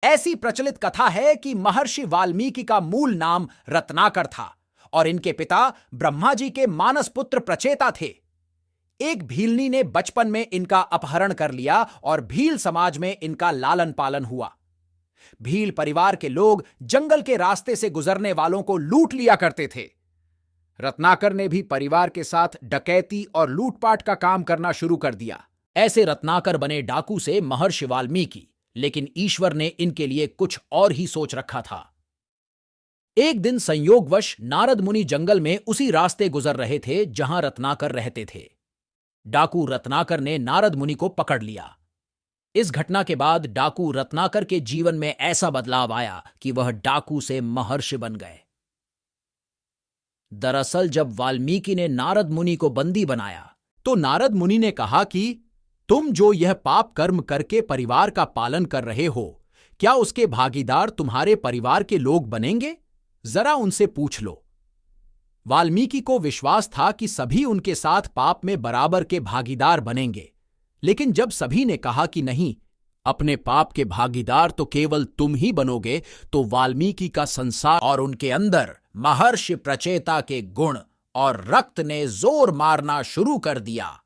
ऐसी प्रचलित कथा है कि महर्षि वाल्मीकि का मूल नाम रत्नाकर था और इनके पिता ब्रह्मा जी के मानस पुत्र प्रचेता थे। एक भीलनी ने बचपन में इनका अपहरण कर लिया और भील समाज में इनका लालन पालन हुआ। भील परिवार के लोग जंगल के रास्ते से गुजरने वालों को लूट लिया करते थे। रत्नाकर ने भी परिवार के साथ डकैती और लूटपाट का काम करना शुरू कर दिया। ऐसे रत्नाकर बने डाकू से महर्षि वाल्मीकि, लेकिन ईश्वर ने इनके लिए कुछ और ही सोच रखा था। एक दिन संयोगवश नारद मुनि जंगल में उसी रास्ते गुजर रहे थे जहां रत्नाकर रहते थे। डाकू रत्नाकर ने नारद मुनि को पकड़ लिया। इस घटना के बाद डाकू रत्नाकर के जीवन में ऐसा बदलाव आया कि वह डाकू से महर्षि बन गए। दरअसल जब वाल्मीकि ने नारद मुनि को बंदी बनाया तो नारद मुनि ने कहा कि तुम जो यह पाप कर्म करके परिवार का पालन कर रहे हो, क्या उसके भागीदार तुम्हारे परिवार के लोग बनेंगे? जरा उनसे पूछ लो। वाल्मीकि को विश्वास था कि सभी उनके साथ पाप में बराबर के भागीदार बनेंगे, लेकिन जब सभी ने कहा कि नहीं, अपने पाप के भागीदार तो केवल तुम ही बनोगे, तो वाल्मीकि का संसार और उनके अंदर महर्षि प्रचेता के गुण और रक्त ने जोर मारना शुरू कर दिया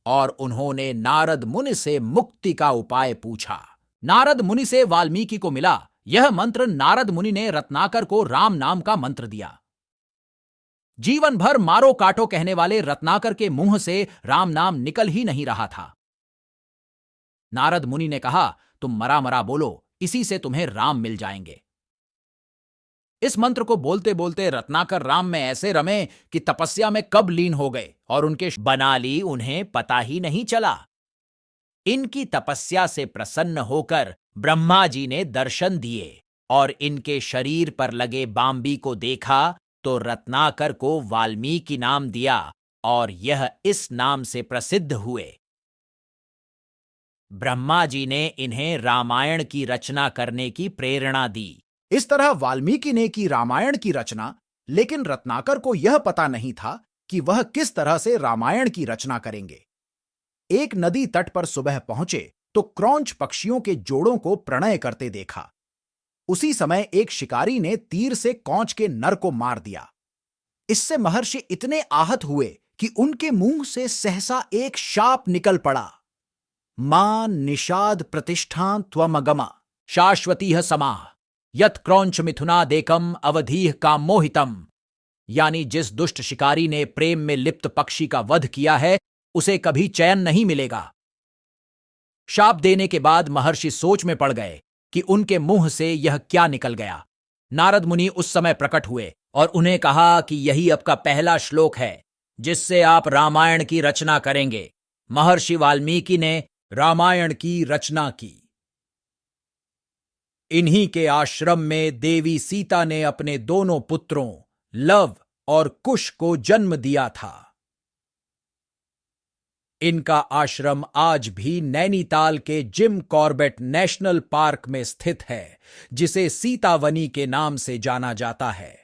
और उन्होंने नारद मुनि से मुक्ति का उपाय पूछा। नारद मुनि से वाल्मीकि को मिला यह मंत्र। नारद मुनि ने रत्नाकर को राम नाम का मंत्र दिया। जीवन भर मारो काटो कहने वाले रत्नाकर के मुंह से राम नाम निकल ही नहीं रहा था। नारद मुनि ने कहा, तुम मरा मरा बोलो, इसी से तुम्हें राम मिल जाएंगे। इस मंत्र को बोलते बोलते रत्नाकर राम में ऐसे रमे कि तपस्या में कब लीन हो गए और उनके बना ली उन्हें पता ही नहीं चला। इनकी तपस्या से प्रसन्न होकर ब्रह्मा जी ने दर्शन दिए और इनके शरीर पर लगे बांबी को देखा तो रत्नाकर को वाल्मीकि नाम दिया और यह इस नाम से प्रसिद्ध हुए। ब्रह्मा जी ने इन्हें रामायण की रचना करने की प्रेरणा दी। इस तरह वाल्मीकि ने की रामायण की रचना, लेकिन रत्नाकर को यह पता नहीं था कि वह किस तरह से रामायण की रचना करेंगे। एक नदी तट पर सुबह पहुंचे तो क्रौंच पक्षियों के जोड़ों को प्रणय करते देखा। उसी समय एक शिकारी ने तीर से कौंच के नर को मार दिया। इससे महर्षि इतने आहत हुए कि उनके मुंह से सहसा एक शाप निकल पड़ा। मां निषाद प्रतिष्ठा त्वमगमा शाश्वतीह समाह यत क्रौंच मिथुनादेकम अवधीह काम मोहितम। यानी जिस दुष्ट शिकारी ने प्रेम में लिप्त पक्षी का वध किया है, उसे कभी चैन नहीं मिलेगा। शाप देने के बाद महर्षि सोच में पड़ गए कि उनके मुंह से यह क्या निकल गया। नारद मुनि उस समय प्रकट हुए और उन्हें कहा कि यही आपका पहला श्लोक है जिससे आप रामायण की रचना करेंगे। महर्षि वाल्मीकि ने रामायण की रचना की। इन्हीं के आश्रम में देवी सीता ने अपने दोनों पुत्रों लव और कुश को जन्म दिया था। इनका आश्रम आज भी नैनीताल के जिम कॉर्बेट नेशनल पार्क में स्थित है, जिसे सीतावनी के नाम से जाना जाता है।